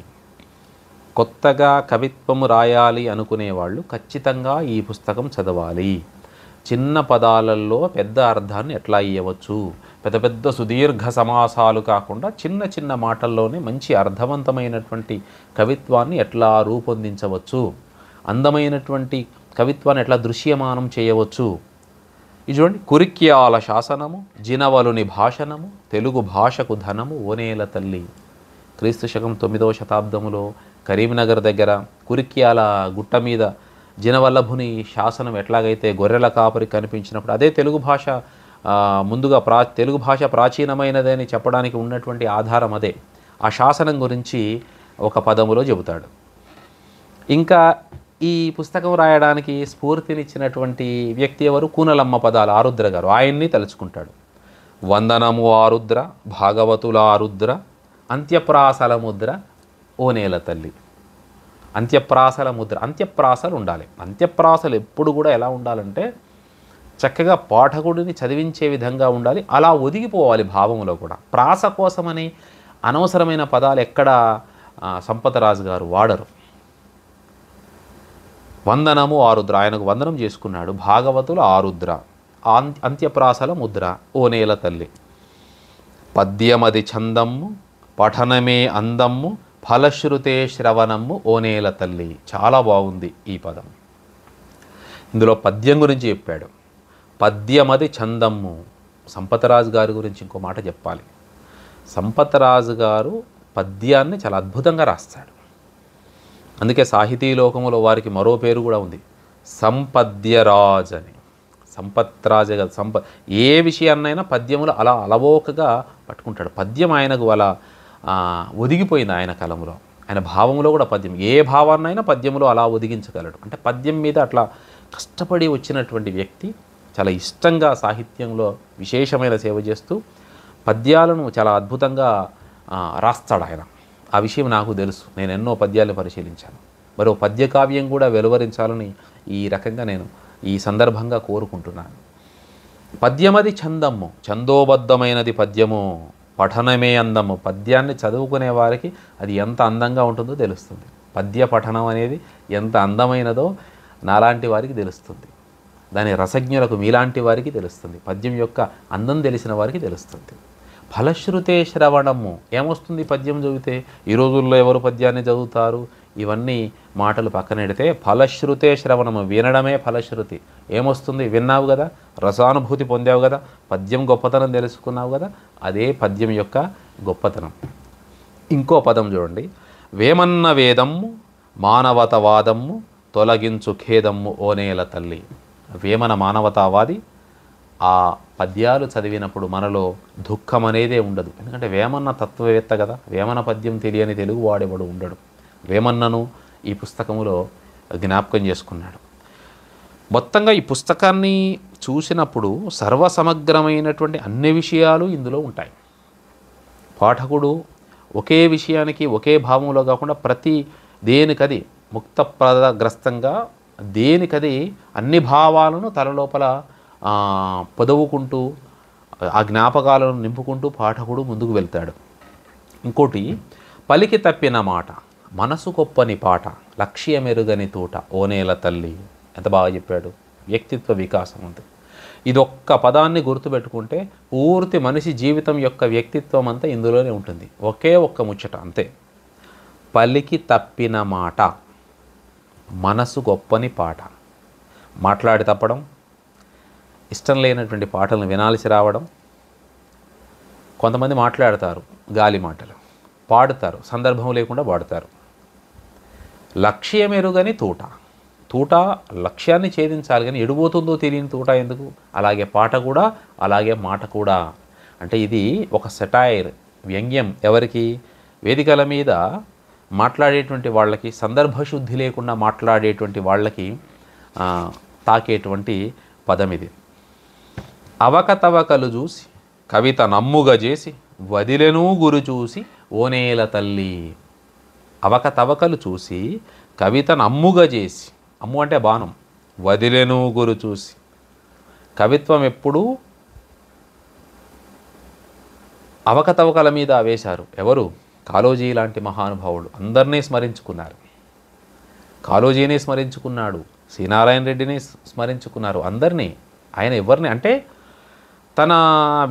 కొత్తగా కవిత్వము రాయాలి అనుకునేవాళ్ళు ఖచ్చితంగా ఈ పుస్తకం చదవాలి. చిన్న పదాలలో పెద్ద అర్థాన్ని ఎట్లా ఇవ్వచ్చు, పెద్ద పెద్ద సుదీర్ఘ సమాసాలు కాకుండా చిన్న చిన్న మాటల్లోనే మంచి అర్థవంతమైనటువంటి కవిత్వాన్ని ఎట్లా రూపొందించవచ్చు, అందమైనటువంటి కవిత్వాన్ని ఎట్లా దృశ్యమానం చేయవచ్చు. ఇది చూడండి, కురిక్యాల శాసనము జినవలుని భాషణము తెలుగు భాషకు ధనము ఓనేల తల్లి. క్రీస్తు శకం 9వ శతాబ్దములో కరీంనగర్ దగ్గర కురిక్యాల గుట్ట మీద జినవల్లభుని శాసనం ఎట్లాగైతే గొర్రెల కాపరి కనిపించినప్పుడు అదే తెలుగు భాష ముందుగా తెలుగు భాష ప్రాచీనమైనదని చెప్పడానికి ఉన్నటువంటి ఆధారం అదే. ఆ శాసనం గురించి ఒక పదములో చెబుతాడు. ఇంకా ఈ పుస్తకం రాయడానికి స్ఫూర్తినిచ్చినటువంటి వ్యక్తి ఎవరు? కూనలమ్మ పదాలు ఆరుద్ర గారు. ఆయన్ని తలుచుకుంటాడు. వందనము ఆరుద్ర, భాగవతుల ఆరుద్ర, అంత్యప్రాసల ముద్ర ఓ నేల తల్లి. అంత్యప్రాసల ముద్ర. అంత్యప్రాసలు ఉండాలి. అంత్యప్రాసలు ఎప్పుడు కూడా ఎలా ఉండాలంటే చక్కగా పాఠకుడిని చదివించే విధంగా ఉండాలి. అలా ఒదిగిపోవాలి భావంలో కూడా. ప్రాస కోసమని అనవసరమైన పదాలు ఎక్కడ సంపతరాజు గారు వాడరు. వందనము ఆరుద్ర, ఆయనకు వందనం చేసుకున్నాడు. భాగవతుల ఆరుద్ర, అంత్యప్రాసల ముద్ర, ఓ నేల తల్లి. పద్యమది చందమ్ము పఠనమే అందమ్ము ఫలశ్రుతే శ్రవణమ్ము ఓ నేల తల్లి. చాలా బాగుంది ఈ పదం. ఇందులో పద్యం గురించి చెప్పాడు. పద్యమది చందమ్ము. సంపతరాజు గారి గురించి ఇంకో మాట చెప్పాలి. సంపతరాజు గారు పద్యాన్ని చాలా అద్భుతంగా రాస్తాడు. అందుకే సాహితీ లోకములో వారికి మరో పేరు కూడా ఉంది, సంపద్యరాజ్ అని. సంపత్రాజు కదా. ఏ విషయాన్నైనా పద్యములు అలా అలవోకగా పట్టుకుంటాడు. పద్యం ఆయనకు అలా ఒదిగిపోయింది ఆయన కలములో. ఆయన భావంలో కూడా పద్యం, ఏ భావాన్నైనా పద్యంలో అలా ఒదిగించగలడు. అంటే పద్యం మీద అట్లా కష్టపడి వచ్చినటువంటి వ్యక్తి చాలా ఇష్టంగా సాహిత్యంలో విశేషమైన సేవ చేస్తూ పద్యాలను చాలా అద్భుతంగా రాస్తాడు ఆయన. ఆ విషయం నాకు తెలుసు. నేను ఎన్నో పద్యాలను పరిశీలించాను. మరో పద్యకావ్యం కూడా వెలువరించాలని ఈ రకంగా నేను ఈ సందర్భంగా కోరుకుంటున్నాను. పద్యమది చందమ్ము, చందోబద్ధమైనది పద్యము, పఠనమే అందము. పద్యాన్ని చదువుకునే వారికి అది ఎంత అందంగా ఉంటుందో తెలుస్తుంది. పద్య పఠనం అనేది ఎంత అందమైనదో నాలాంటి వారికి తెలుస్తుంది. దాని రసజ్ఞులకు మీలాంటి వారికి తెలుస్తుంది. పద్యం యొక్క అందం తెలిసిన వారికి తెలుస్తుంది. ఫలశ్రుతే శ్రవణము. ఏమొస్తుంది పద్యం చదివితే? ఈ రోజుల్లో ఎవరు పద్యాన్ని చదువుతారు? ఇవన్నీ మాటలు పక్కనెడితే ఫలశ్రుతే శ్రవణము, వినడమే ఫలశ్రుతి. ఏమొస్తుంది? విన్నావు కదా, రసానుభూతి పొందావు కదా, పద్యం గొప్పతనం తెలుసుకున్నావు కదా, అదే పద్యం యొక్క గొప్పతనం. ఇంకో పదం చూడండి. వేమన్న వేదమ్ము మానవతవాదమ్ము తొలగించు ఖేదమ్ము ఓ నేల తల్లి. వేమన మానవతావాది. ఆ పద్యాలు చదివినప్పుడు మనలో దుఃఖం అనేదే ఉండదు. ఎందుకంటే వేమన్న తత్వవేత్త కదా. వేమన పద్యం తెలియని తెలుగు వాడేవాడు ఉండడు. వేమన్నను ఈ పుస్తకములో జ్ఞాపకం చేసుకున్నాడు. మొత్తంగా ఈ పుస్తకాన్ని చూసినప్పుడు సర్వసమగ్రమైనటువంటి అన్ని విషయాలు ఇందులో ఉంటాయి. పాఠకుడు ఒకే విషయానికి ఒకే భావంలో కాకుండా ప్రతి దేనికది ముక్తప్రదగ్రస్తంగా దేనికది అన్ని భావాలను తలలోపల పొదవుకుంటూ ఆ జ్ఞాపకాలను నింపుకుంటూ పాఠకుడు ముందుకు వెళ్తాడు. ఇంకోటి, పలికి తప్పిన మాట మనసు గొప్పని పాట లక్ష్యమెరుగని తోట ఓ నేల తల్లి. ఎంత బాగా చెప్పాడు. వ్యక్తిత్వ వికాసం ఉంది. ఇదొక్క పదాన్ని గుర్తుపెట్టుకుంటే పూర్తి మనిషి జీవితం యొక్క వ్యక్తిత్వం అంతా ఇందులోనే ఉంటుంది. ఒకే ఒక్క ముచ్చట అంతే. పలికి తప్పిన మాట మనసు గొప్పని పాట. మాట్లాడి తప్పడం, ఇష్టం లేనటువంటి పాటలను వినాల్సి రావడం. కొంతమంది మాట్లాడతారు గాలి మాటలు, పాడుతారు సందర్భం లేకుండా పాడుతారు. లక్ష్యమెరుగని తూట. తూట లక్ష్యాన్ని ఛేదించాలి, కానీ ఎడిపోతుందో తెలియని తూట ఎందుకు? అలాగే పాట కూడా, అలాగే మాట కూడా. అంటే ఇది ఒక సెటైర్, వ్యంగ్యం. ఎవరికి? వేదికల మీద మాట్లాడేటువంటి వాళ్ళకి, సందర్భశుద్ధి లేకుండా మాట్లాడేటువంటి వాళ్ళకి తాకేటువంటి పదం ఇది. అవకతవకలు చూసి కవిత నమ్ముగా చేసి వదిలెను గురు చూసి ఓనేల తల్లి. అవకతవకలు చూసి కవిత నమ్ముగా చేసి, అమ్ము అంటే బాణం, వదిలెను గురు చూసి. కవిత్వం ఎప్పుడూ అవకతవకల మీద వేశారు. ఎవరు? కాళోజీ లాంటి మహానుభావుడు అందరినీ స్మరించుకున్నారు. కాళోజీని స్మరించుకున్నాడు, సి నారాయణ రెడ్డిని స్మరించుకున్నారు. అందరినీ. ఆయన ఎవరిని అంటే తన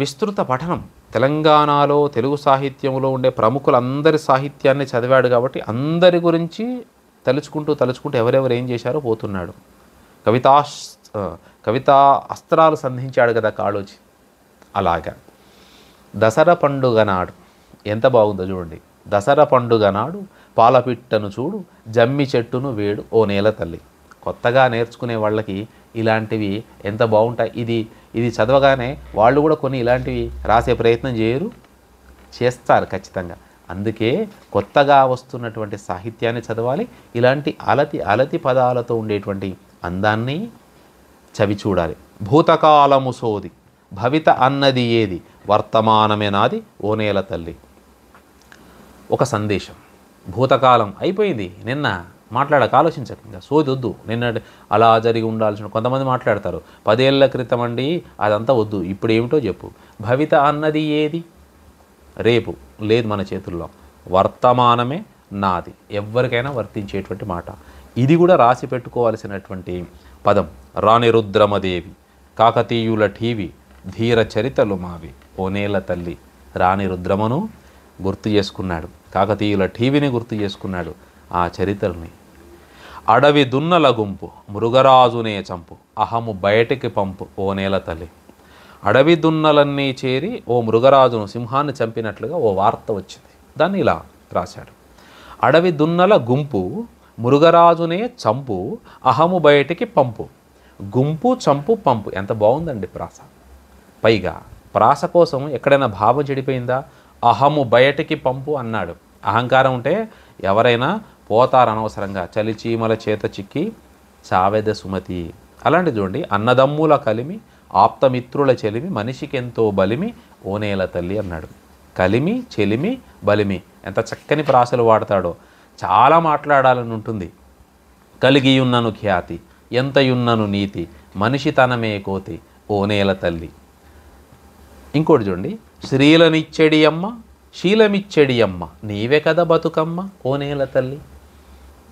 విస్తృత పఠనం, తెలంగాణలో తెలుగు సాహిత్యంలో ఉండే ప్రముఖులందరి సాహిత్యాన్ని చదివాడు కాబట్టి అందరి గురించి తలుచుకుంటూ ఎవరెవరు ఏం చేశారో పోతున్నాడు. కవితా అస్త్రాలు సంధించాడు కదా కాళోజీ. అలాగా దసరా పండుగ నాడు ఎంత బాగుందో చూడండి. దసరా పండుగ నాడు పాలపిట్టను చూడు జమ్మి చెట్టును వేడు ఓ నేల తల్లి. కొత్తగా నేర్చుకునే వాళ్ళకి ఇలాంటివి ఎంత బాగుంటాయి. ఇది చదవగానే వాళ్ళు కూడా కొన్ని ఇలాంటివి రాసే ప్రయత్నం చేస్తారు ఖచ్చితంగా. అందుకే కొత్తగా వస్తున్నటువంటి సాహిత్యాన్ని చదవాలి. ఇలాంటి అలతి పదాలతో ఉండేటువంటి అందాన్ని చవి చూడాలి. భూతకాలము సోది భవిత అన్నది ఏది వర్తమానమే నాది ఓ నేల తల్లి. ఒక సందేశం. భూతకాలం అయిపోయింది, నిన్న మాట్లాడక ఆలోచించక ఇంకా సోదొద్దు. నిన్న అలా జరిగి ఉండాల్సిన కొంతమంది మాట్లాడతారు 10 ఏళ్ల క్రితం అండి అదంతా వద్దు, ఇప్పుడు ఏమిటో చెప్పు. భవిత అన్నది ఏది? రేపు లేదు మన చేతుల్లో, వర్తమానమే నాది, ఎవరికైనా వర్తించేటువంటి మాట. ఇది కూడా రాసి పెట్టుకోవాల్సినటువంటి పదం. రాణి రుద్రమదేవి, కాకతీయుల టీవీ, ధీర చరితలు మావి, ఓనేల తల్లి. రాణి రుద్రమను గుర్తు చేసుకున్నాడు, కాకతీయుల టీవీని గుర్తు చేసుకున్నాడు, ఆ చరిత్రని. అడవి దున్నల గుంపు, మృగరాజునే చంపు, అహము బయటికి పంపు, ఓనేల తల్లి. అడవి దున్నలన్నీ చేరి ఓ మృగరాజును, సింహాన్ని చంపినట్లుగా ఓ వార్త వచ్చింది. దాన్ని ఇలా రాశాడు. అడవి దున్నల గుంపు, మృగరాజునే చంపు, అహము బయటికి పంపు. గుంపు, చంపు, పంపు. ఎంత బాగుందండి ప్రాస. పైగా ప్రాస కోసం ఎక్కడైనా భావం చెడిపోయిందా? అహము బయటికి పంపు అన్నాడు. అహంకారం ఉంటే ఎవరైనా పోతారు అనవసరంగా. చలి చీమల చేత చిక్కి చావెద సుమతి. అలాంటి చూడండి, అన్నదమ్ముల కలిమి, ఆప్తమిత్రుల చెలిమి, మనిషికెంతో బలిమి, ఓనేల తల్లి అన్నాడు. కలిమి, చెలిమి, బలిమి. ఎంత చక్కని ప్రాసలు వాడతాడో. చాలా మాట్లాడాలని ఉంటుంది. కలిగియున్నను ఖ్యాతి, ఎంతయున్నను నీతి, మనిషి తనమే కోతి, ఓనేల తల్లి. ఇంకోటి చూడండి, శ్రీలనిచ్చెడి అమ్మ, శీలమిచ్చెడి అమ్మ, నీవే కదా బతుకమ్మ, ఓనేల తల్లి.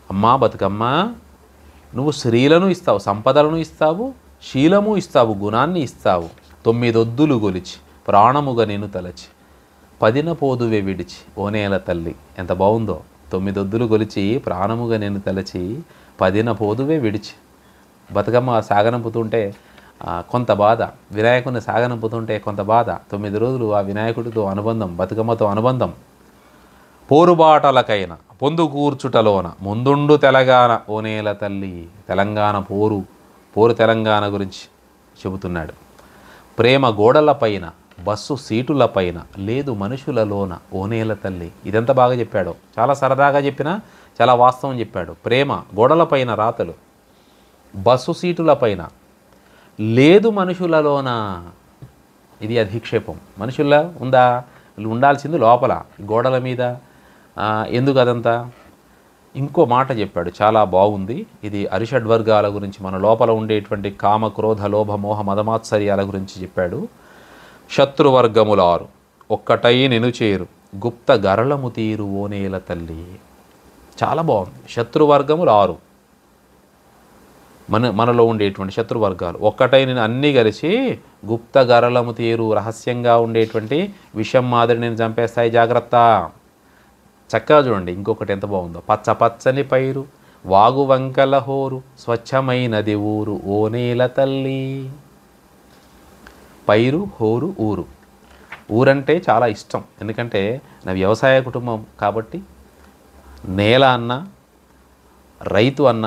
అమ్మా బతుకమ్మ, నువ్వు శ్రీలను ఇస్తావు, సంపదలను ఇస్తావు, శీలము ఇస్తావు, గుణాన్ని ఇస్తావు. 9 ఒద్దులు గొలిచి ప్రాణముగా నేను తలచి, 10న పోదువే విడిచి, ఓనేల తల్లి. ఎంత బాగుందో. 9 ఒద్దులు గొలిచి ప్రాణముగా నేను తలచి, 10న పోదువే విడిచి. బతుకమ్మ సాగనంపుతుంటే కొంత బాధ, వినాయకుడిని సాగనంపుతుంటే కొంత బాధ. 9 రోజులు ఆ వినాయకుడితో అనుబంధం, బతుకమ్మతో అనుబంధం. పోరుబాటలకైనా పొందు కూర్చుటలోన ముందుండు తెలంగాణ, ఓనేల తల్లి. తెలంగాణ పోరు తెలంగాణ గురించి చెబుతున్నాడు. ప్రేమ గోడలపైన, బస్సు సీటులపైన, లేదు మనుషులలోన, ఓనేల తల్లి. ఇదంతా బాగా చెప్పాడు. చాలా సరదాగా చెప్పినా చాలా వాస్తవం చెప్పాడు. ప్రేమ గోడలపైన రాతలు, బస్సు సీటులపైన, లేదు మనుషులలోన. ఇది అధిక్షేపం. మనుషుల్లో ఉందా? ఉండాల్సింది లోపల, గోడల మీద ఎందుకు అదంతా? ఇంకో మాట చెప్పాడు, చాలా బాగుంది. ఇది అరిషడ్వర్గాల గురించి, మన లోపల ఉండేటువంటి కామ, క్రోధ, లోభ, మోహ, మదమాత్సర్యాల గురించి చెప్పాడు. శత్రువర్గములారు ఒక్కటై నిను చేరు, గుప్త గరళము తీరు, ఓనేల తల్లి. చాలా బాగుంది. శత్రువర్గములు 6, మనలో ఉండేటువంటి శత్రువర్గాలు ఒక్కటై నేను అన్నీ కలిసి గుప్త గరళము తీరు, రహస్యంగా ఉండేటువంటి విషం మాదిరి నేను చంపేస్తాయి, జాగ్రత్త. చక్కగా చూడండి. ఇంకొకటి ఎంత బాగుందో. పచ్చ పచ్చని పైరు, వాగు వంకల హోరు, స్వచ్ఛమైనది ఊరు, ఓనేల తల్లి. పైరు, హోరు, ఊరు. ఊరంటే చాలా ఇష్టం. ఎందుకంటే నా వ్యవసాయ కుటుంబం కాబట్టి నేల అన్న, రైతు అన్న,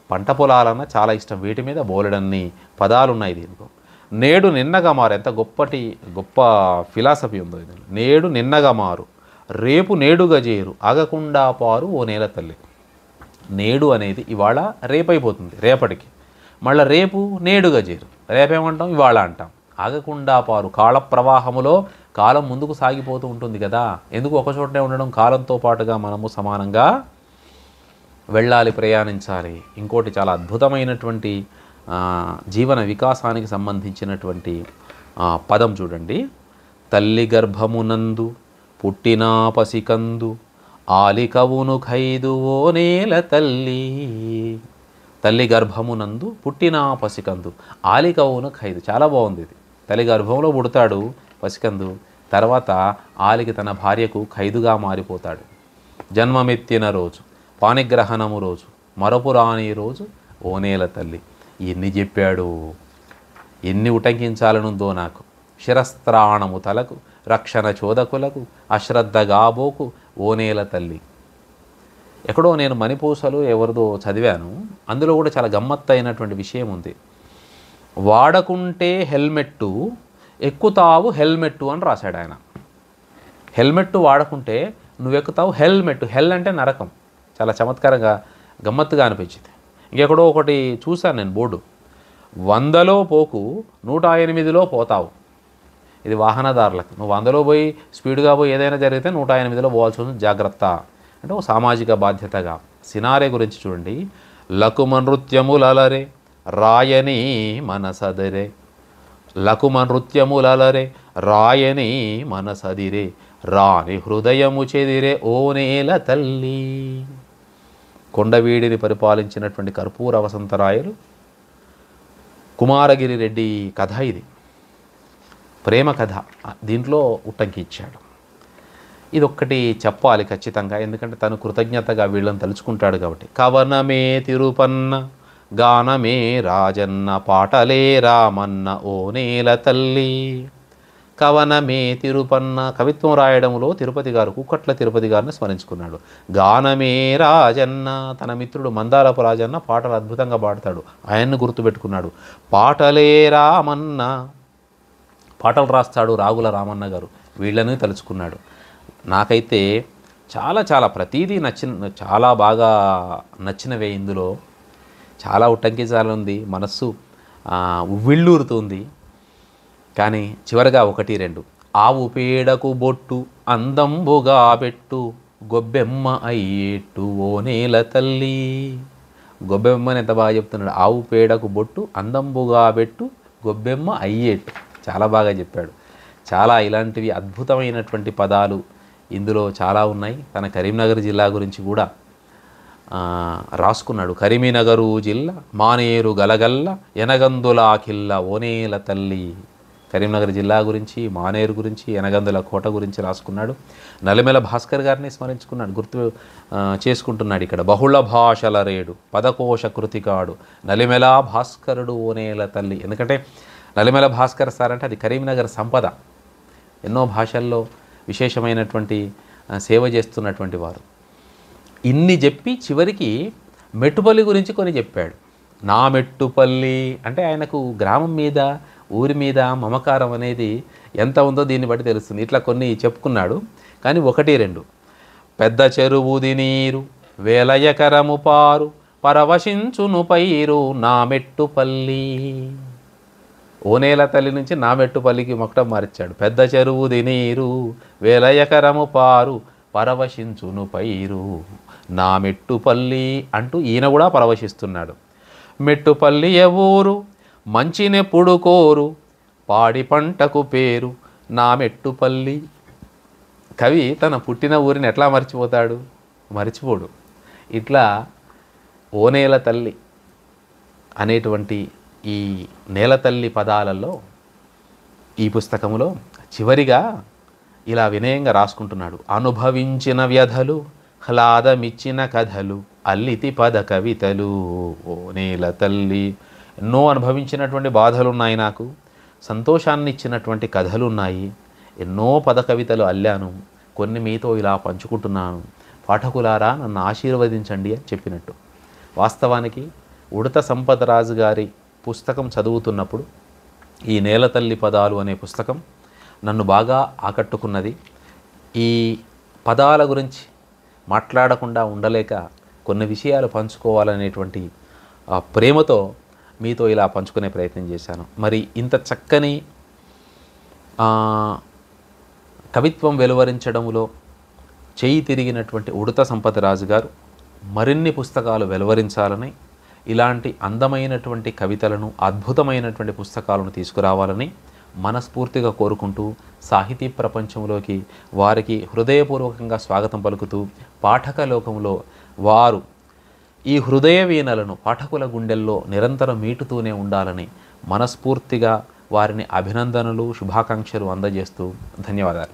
పంట పొలాలన్న చాలా ఇష్టం. వీటి మీద బోలెడన్ని పదాలు ఉన్నాయి దీనిలో. నేడు నిన్నగా మారు. ఎంత గొప్ప ఫిలాసఫీ ఉందో ఇది. నేడు నిన్నగా మారు, రేపు నేడుగా చేరు, ఆగకుండా పారు, ఓనేల తల్లి. నేడు అనేది ఇవాళ రేపైపోతుంది, రేపటికి. మళ్ళీ రేపు నేడుగా చేరు, రేపేమంటాం, ఇవాళ అంటాం. ఆగకుండా పారు, కాల ప్రవాహములో కాలం ముందుకు సాగిపోతూ ఉంటుంది కదా. ఎందుకు ఒక చోటనే ఉండడం? కాలంతో పాటుగా మనము సమానంగా వెళ్ళాలి, ప్రయాణించాలి. ఇంకోటి చాలా అద్భుతమైనటువంటి జీవన వికాసానికి సంబంధించినటువంటి పదం చూడండి. తల్లి గర్భమునందు పుట్టినా పసికందు, ఆలికవును ఖైదు, ఓనేల తల్లి. తల్లి గర్భమునందు పుట్టినా పసికందు, ఆలికవును ఖైదు. చాలా బాగుంది ఇది. తల్లి గర్భంలో పుడతాడు పసికందు, తర్వాత ఆలికి తన భార్యకు ఖైదుగా మారిపోతాడు. జన్మమెత్తిన రోజు, పాణిగ్రహణము రోజు, మరపురాని రోజు, ఓనేల తల్లి. ఎన్ని చెప్పాడు, ఎన్ని ఉటంకించాలనుందో నాకు. శిరస్త్రాణము తలకు, రక్షణ చోదకులకు, అశ్రద్ధగాబోకు, ఓనేల తల్లి. ఎక్కడో నేను మణిపూసలు ఎవరిదో చదివాను. అందులో కూడా చాలా గమ్మత్తు అయినటువంటి విషయం ఉంది. వాడకుంటే హెల్మెట్టు, ఎక్కుతావు హెల్మెట్టు అని రాశాడు ఆయన. Helmet వాడకుంటే నువ్వెక్కుతావు helmet. హెల్ అంటే నరకం. చాలా చమత్కారంగా గమ్మత్తుగా అనిపించింది. ఇంకెక్కడో ఒకటి చూశాను నేను బోర్డు, 100లో పోకు 108లో పోతావు. ఇది వాహనదారులకు. నువ్వు 100లో పోయి స్పీడ్గా పోయి ఏదైనా జరిగితే 108లో పోవాల్సి వస్తుంది, జాగ్రత్త. అంటే ఒక సామాజిక బాధ్యతగా. సినారే గురించి చూడండి. లకుమ నృత్యములలరే రాయని మనసదరే, లకుమ నృత్యములలరే రాయని మనసదిరే, రాని హృదయము చెదిరే ఓ నేల తల్లి. కొండవీడిని పరిపాలించినటువంటి కర్పూర వసంతరాయలు కుమారగిరి రెడ్డి కథ ఇది, ప్రేమ కథ. దీంట్లో ఉట్టంకి ఇచ్చాడు. ఇదొక్కటి చెప్పాలి ఖచ్చితంగా, ఎందుకంటే తను కృతజ్ఞతగా వీళ్ళని తలుచుకుంటాడు కాబట్టి. కవనమే తిరుపన్న గానమే రాజన్న పాటలే రామన్న ఓ నేల తల్లి. కవనమే తిరుపన్న, కవిత్వం రాయడంలో తిరుపతి గారు, కుక్కట్ల తిరుపతి గారిని స్మరించుకున్నాడు. గానమే రాజన్న, తన మిత్రుడు మందారపు రాజన్న పాటలు అద్భుతంగా పాడతాడు, ఆయన్ని గుర్తుపెట్టుకున్నాడు. పాటలే రామన్న, పాటలు రాస్తాడు రాగుల రామన్న గారు, వీళ్ళని తలుచుకున్నాడు. నాకైతే చాలా చాలా ప్రతీదీ చాలా బాగా నచ్చినవే. ఇందులో చాలా ఉట్టంకించాలని ఉంది, మనస్సు ఉవ్విళ్ళూరుతుంది. కానీ చివరగా 1, 2 ఆవు పేడకు బొట్టు అందంబుగా పెట్టు గొబ్బెమ్మ అయ్యేట్టు ఓ నేల తల్లి. గొబ్బెమ్మని ఎంత బాగా చెప్తున్నాడు. ఆవు పేడకు బొట్టు అందంబుగా పెట్టు గొబ్బెమ్మ అయ్యేట్టు, చాలా బాగా చెప్పాడు. చాలా ఇలాంటివి అద్భుతమైనటువంటి పదాలు ఇందులో చాలా ఉన్నాయి. తన కరీంనగర్ జిల్లా గురించి కూడా రాసుకున్నాడు. కరీంనగరు జిల్లా మానేరు గలగల్ల ఎనగందుల కిల్ల ఓనేల తల్లి. కరీంనగర్ జిల్లా గురించి, మానేరు గురించి, ఎనగందుల కోట గురించి రాసుకున్నాడు. నలిమెల భాస్కర్ గారిని స్మరించుకున్నాడు, గుర్తు చేసుకుంటున్నాడు. ఇక్కడ బహుళ భాషల రేడు పదకోశ కృతికాడు నలిమెల భాస్కరుడు ఓనేల తల్లి. ఎందుకంటే నలిమెల భాస్కర్ సార్ అంటే అది కరీంనగర్ సంపద. ఎన్నో భాషల్లో విశేషమైనటువంటి సేవ చేస్తున్నటువంటి వారు. ఇన్ని చెప్పి చివరికి మెట్టుపల్లి గురించి కొన్ని చెప్పాడు. నా మెట్టుపల్లి అంటే ఆయనకు గ్రామం మీద, ఊరి మీద మమకారం అనేది ఎంత ఉందో దీన్ని బట్టి తెలుస్తుంది. ఇట్లా కొన్ని చెప్పుకున్నాడు. కానీ 1, 2 పెద్ద చెరువుది నీరు వేల ఎకరము పారు పరవశించును పైరు నా మెట్టుపల్లి. ఓనేల తల్లి నుంచి నా మెట్టుపల్లికి మొక్కటం మార్చాడు. పెద్ద చెరువుది నీరు వేల ఎకరము పారు పరవశించును పైరు నా మెట్టుపల్లి అంటూ ఈయన కూడా పరవశిస్తున్నాడు. మెట్టుపల్లి ఏ ఊరు మంచినెప్పుడు కోరు పాడి పంటకు పేరు నా మెట్టుపల్లి. కవి తన పుట్టిన ఊరిని ఎట్లా మర్చిపోతాడు? మర్చిపోడు. ఇట్లా ఓనేల తల్లి అనేటువంటి ఈ నేలతల్లి పదాలలో ఈ పుస్తకంలో చివరిగా ఇలా వినయంగా రాసుకుంటున్నాడు. అనుభవించిన వ్యధలు హ్లాదమిచ్చిన కథలు అల్లితి పద కవితలు ఓ నేల తల్లి. ఎన్నో అనుభవించినటువంటి బాధలు ఉన్నాయి, నాకు సంతోషాన్ని ఇచ్చినటువంటి కథలు ఉన్నాయి, ఎన్నో పద కవితలు అల్లాను, కొన్ని మీతో ఇలా పంచుకుంటున్నాను, పాఠకులారా నన్ను ఆశీర్వదించండి అని చెప్పినట్టు. వాస్తవానికి ఉడత సంపదరాజు గారి పుస్తకం చదువుతున్నప్పుడు ఈ నేలతల్లి పదాలు అనే పుస్తకం నన్ను బాగా ఆకట్టుకున్నది. ఈ పదాల గురించి మాట్లాడకుండా ఉండలేక కొన్ని విషయాలు పంచుకోవాలనేటువంటి ప్రేమతో మీతో ఇలా పంచుకునే ప్రయత్నం చేశాను. మరి ఇంత చక్కని కవిత్వం వెలువరించడంలో చేయి తిరిగినటువంటి ఉడత సంపదరాజు గారు మరిన్ని పుస్తకాలు వెలువరించాలని, ఇలాంటి అందమైనటువంటి కవితలను, అద్భుతమైనటువంటి పుస్తకాలను తీసుకురావాలని మనస్ఫూర్తిగా కోరుకుంటూ సాహితీ ప్రపంచంలోకి వారికి హృదయపూర్వకంగా స్వాగతం పలుకుతూ పాఠక లోకంలో వారు ఈ హృదయ వీణలను పాఠకుల గుండెల్లో నిరంతరం మీటుతూనే ఉండాలని మనస్ఫూర్తిగా వారిని అభినందనలు, శుభాకాంక్షలు అందజేస్తూ ధన్యవాదాలు.